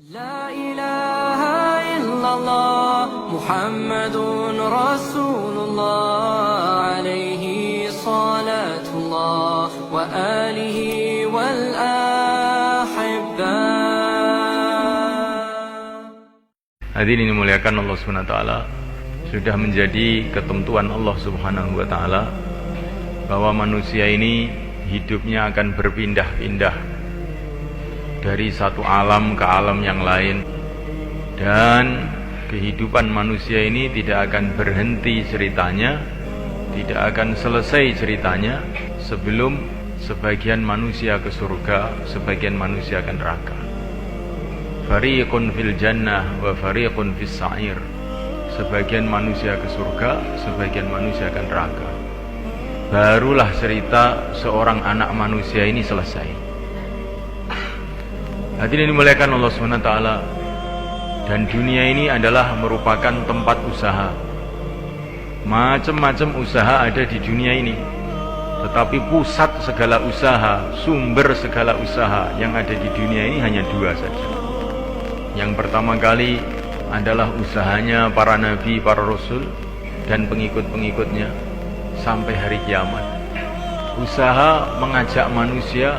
La ilaha illallah Muhammadun Rasulullah alaihi salatullah wa alihi wal ahibbah. Hadirin dimuliakan Allah Subhanahu wa taala, sudah menjadi ketentuan Allah Subhanahu wa taala bahwa manusia ini hidupnya akan berpindah-pindah dari satu alam ke alam yang lain, dan kehidupan manusia ini tidak akan berhenti ceritanya, tidak akan selesai ceritanya sebelum sebagian manusia ke surga, sebagian manusia ke neraka. Fariqun fil jannah wa fariqun fis sa'ir. Sebagian manusia ke surga, sebagian manusia ke neraka. Barulah cerita seorang anak manusia ini selesai. Hadirin dimuliakan Allah SWT, dan dunia ini adalah merupakan tempat usaha. Macam-macam usaha ada di dunia ini, tetapi pusat segala usaha, sumber segala usaha yang ada di dunia ini hanya dua saja. Yang pertama kali adalah usahanya para nabi, para rasul dan pengikut-pengikutnya sampai hari kiamat. Usaha mengajak manusia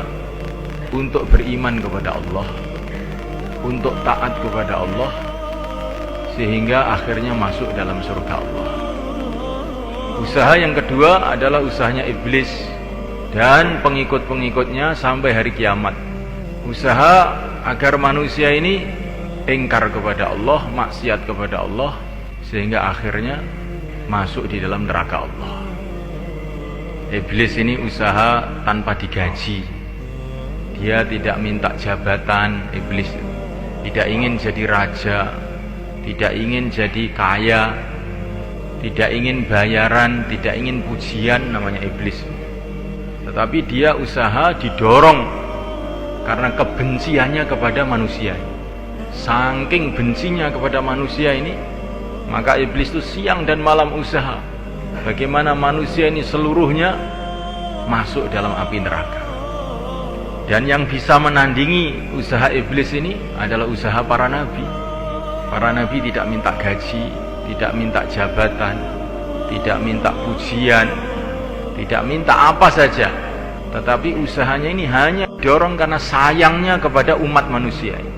untuk beriman kepada Allah, untuk taat kepada Allah, sehingga akhirnya masuk dalam surga Allah. Usaha yang kedua adalah usahanya iblis dan pengikut-pengikutnya sampai hari kiamat. Usaha agar manusia ini ingkar kepada Allah, maksiat kepada Allah, sehingga akhirnya masuk di dalam neraka Allah. Iblis ini usaha tanpa digaji. Dia tidak minta jabatan. Iblis tidak ingin jadi raja, tidak ingin jadi kaya, tidak ingin bayaran, tidak ingin pujian, namanya iblis. Tetapi dia usaha didorong karena kebenciannya kepada manusia. Saking bencinya kepada manusia ini, maka iblis itu siang dan malam usaha bagaimana manusia ini seluruhnya masuk dalam api neraka. Dan yang bisa menandingi usaha iblis ini adalah usaha para nabi. Para nabi tidak minta gaji, tidak minta jabatan, tidak minta pujian, tidak minta apa saja, tetapi usahanya ini hanya didorong karena sayangnya kepada umat manusia ini,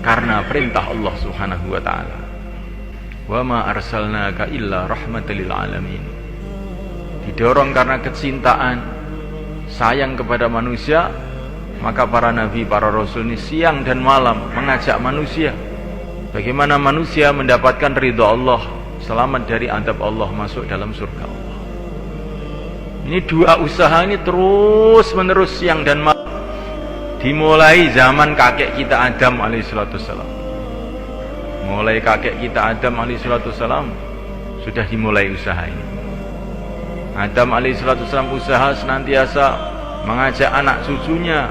karena perintah Allah Subhanahu wa taala. Wa ma arsalnaka illa rahmatan lil alamin. Didorong karena kecintaan, sayang kepada manusia, maka para nabi, para rasul ini siang dan malam mengajak manusia bagaimana manusia mendapatkan ridha Allah, selamat dari azab Allah, masuk dalam surga Allah. Ini dua usaha ini terus menerus siang dan malam, dimulai zaman kakek kita Adam alaihissalam. Mulai kakek kita Adam alaihissalam sudah dimulai usaha ini. Adam alaihissalam usaha senantiasa mengajak anak cucunya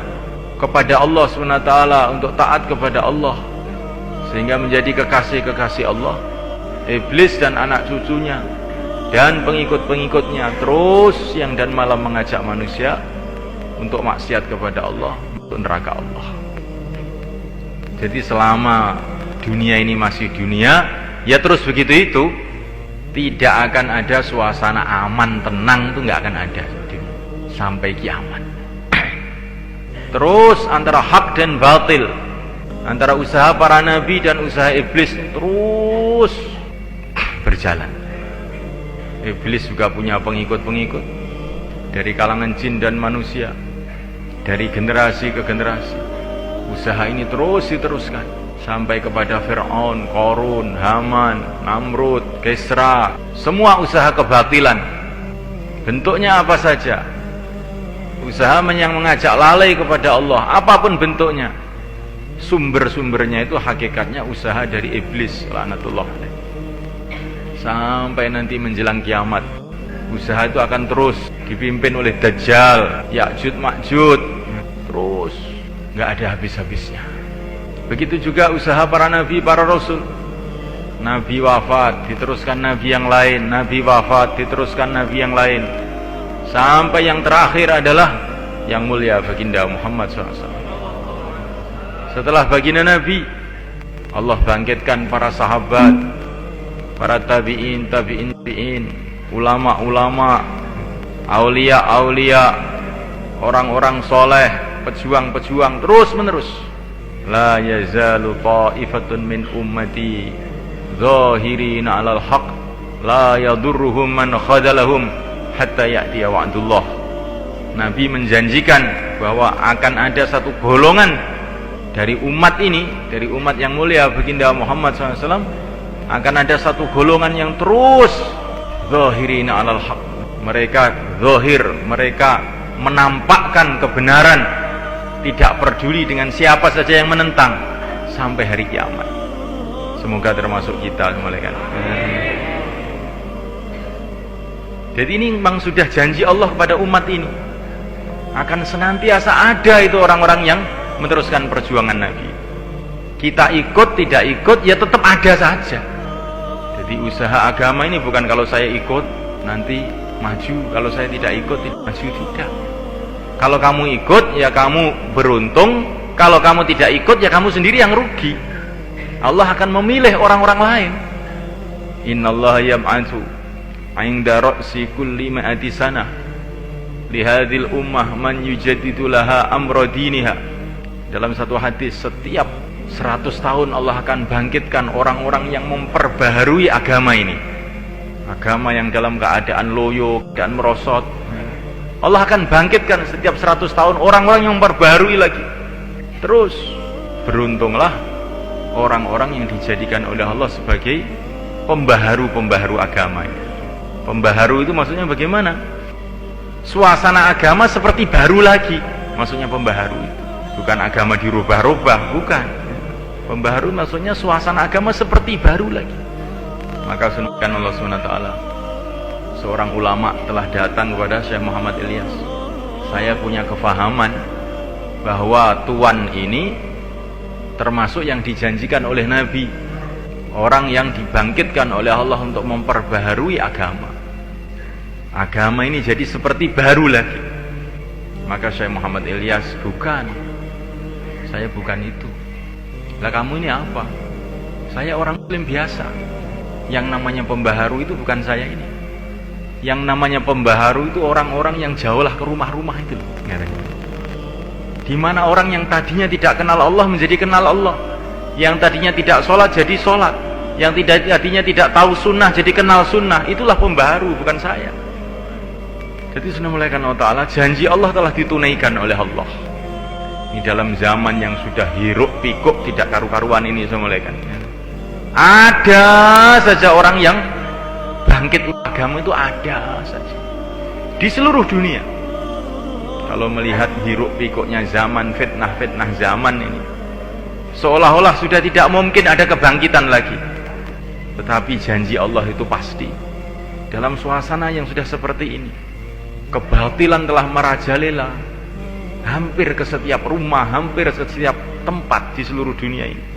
kepada Allah SWT, untuk taat kepada Allah, sehingga menjadi kekasih-kekasih Allah. Iblis dan anak cucunya dan pengikut-pengikutnya terus siang dan malam mengajak manusia untuk maksiat kepada Allah, untuk neraka Allah. Jadi selama dunia ini masih dunia, ya terus begitu itu. Tidak akan ada suasana aman, tenang, itu nggak akan ada sampai kiamat. Terus antara hak dan batil, antara usaha para nabi dan usaha iblis terus berjalan. Iblis juga punya pengikut-pengikut dari kalangan jin dan manusia, dari generasi ke generasi. Usaha ini terus diteruskan sampai kepada Fir'aun, Qarun, Haman, Namrud, Kisra. Semua usaha kebatilan, bentuknya apa saja. Usaha yang mengajak lalai kepada Allah, apapun bentuknya, sumber-sumbernya itu hakikatnya usaha dari iblis, laknatullah alaih. Sampai nanti menjelang kiamat, usaha itu akan terus dipimpin oleh Dajjal, Ya'jud Ma'jud, terus nggak ada habis-habisnya. Begitu juga usaha para nabi, para rasul. Nabi wafat, diteruskan nabi yang lain, nabi wafat, diteruskan nabi yang lain, sampai yang terakhir adalah yang mulia baginda Muhammad SAW. setelah baginda Nabi, Allah bangkitkan para sahabat, para tabi'in, ulama-ulama, aulia-aulia, orang-orang soleh, pejuang-pejuang terus menerus. La yazalu ta'ifatun min ummati zahirina 'alal haqq la yadurruhum man khadalahum hatta ya'tiya wa'dullah. Nabi menjanjikan bahwa akan ada satu golongan dari umat ini, dari umat yang mulia baginda Muhammad SAW, akan ada satu golongan yang terus zahirina 'alal haqq. Mereka zahir, mereka menampakkan kebenaran, tidak peduli dengan siapa saja yang menentang sampai hari kiamat. Semoga termasuk kita semua kan. Jadi ini memang sudah janji Allah kepada umat ini, akan senantiasa ada itu orang-orang yang meneruskan perjuangan Nabi. Kita ikut tidak ikut ya tetap ada saja. Jadi usaha agama ini bukan kalau saya ikut nanti maju, kalau saya tidak ikut tidak maju, tidak. Kalau kamu ikut ya kamu beruntung, kalau kamu tidak ikut ya kamu sendiri yang rugi. Allah akan memilih orang-orang lain. Innallaha yab'atsu 'inda ra'si kulli ma'ati sanah li hadhil ummah man yujaddidu laha amra diniha. Dalam satu hadis, setiap 100 tahun Allah akan bangkitkan orang-orang yang memperbaharui agama ini. Agama yang dalam keadaan loyo dan merosot, Allah akan bangkitkan setiap 100 tahun orang-orang yang memperbaharui lagi. Terus beruntunglah orang-orang yang dijadikan oleh Allah sebagai pembaharu-pembaharu agama. Pembaharu itu maksudnya bagaimana? Suasana agama seperti baru lagi, maksudnya pembaharu itu. Bukan agama dirubah-rubah, bukan. Pembaharu maksudnya suasana agama seperti baru lagi. Maka sunahkan Allah SWT, seorang ulama telah datang kepada Syekh Muhammad Ilyas. Saya punya kefahaman bahwa Tuan ini termasuk yang dijanjikan oleh Nabi, orang yang dibangkitkan oleh Allah untuk memperbaharui agama. Agama ini jadi seperti baru lagi. Maka Syekh Muhammad Ilyas, bukan, saya bukan itu. Lah kamu ini apa? Saya orang muslim biasa. Yang namanya pembaharu itu bukan saya ini. Yang namanya pembaharu itu orang-orang yang jauhlah ke rumah-rumah itu loh. Di mana orang yang tadinya tidak kenal Allah menjadi kenal Allah, yang tadinya tidak sholat jadi sholat, yang tadinya tidak tahu sunnah jadi kenal sunnah. Itulah pembaharu, bukan saya. Jadi sunamulaikan Allah Ta'ala, janji Allah telah ditunaikan oleh Allah. Ini dalam zaman yang sudah hiruk pikuk tidak karu-karuan ini, sunamulaikan. Ada saja orang yang bangkit agama itu, ada saja di seluruh dunia. Kalau melihat hiruk pikuknya zaman, fitnah-fitnah zaman ini, seolah-olah sudah tidak mungkin ada kebangkitan lagi. Tetapi janji Allah itu pasti. Dalam suasana yang sudah seperti ini, kebatilan telah merajalela hampir ke setiap rumah, hampir ke setiap tempat di seluruh dunia ini.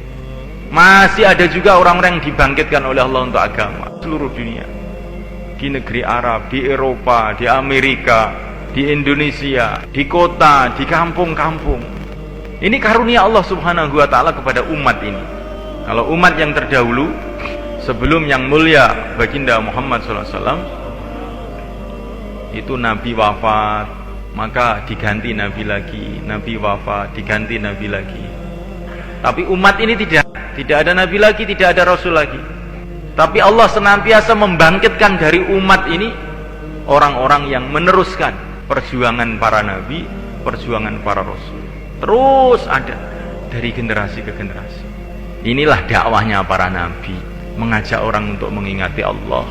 Masih ada juga orang-orang yang dibangkitkan oleh Allah untuk agama seluruh dunia. Di negeri Arab, di Eropa, di Amerika, di Indonesia, di kota, di kampung-kampung. Ini karunia Allah Subhanahu wa Ta'ala kepada umat ini. Kalau umat yang terdahulu sebelum yang mulia baginda Muhammad SAW, itu Nabi wafat, maka diganti Nabi lagi, Nabi wafat, diganti Nabi lagi. Tapi umat ini tidak ada Nabi lagi, tidak ada Rasul lagi. Tapi Allah senantiasa membangkitkan dari umat ini orang-orang yang meneruskan perjuangan para Nabi, perjuangan para Rasul. Terus ada dari generasi ke generasi. Inilah dakwahnya para Nabi, mengajak orang untuk mengingati Allah,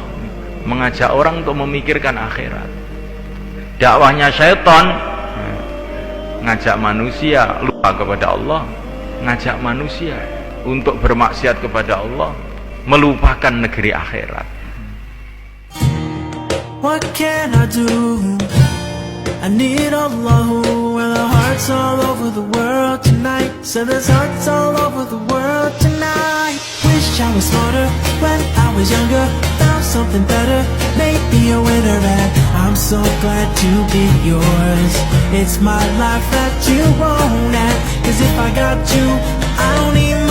mengajak orang untuk memikirkan akhirat. Dakwahnya syaitan, ngajak manusia lupa kepada Allah, ngajak manusia untuk bermaksiat kepada Allah, melupakan negeri akhirat. What can I do? I need Allah, where the hearts all over the world tonight. So there's hearts all over the world tonight. Wish I was smarter when I was younger. Now something better, maybe a winner, and I'm so glad to be yours. It's my life that you won't have, 'cause if I got you, I don't need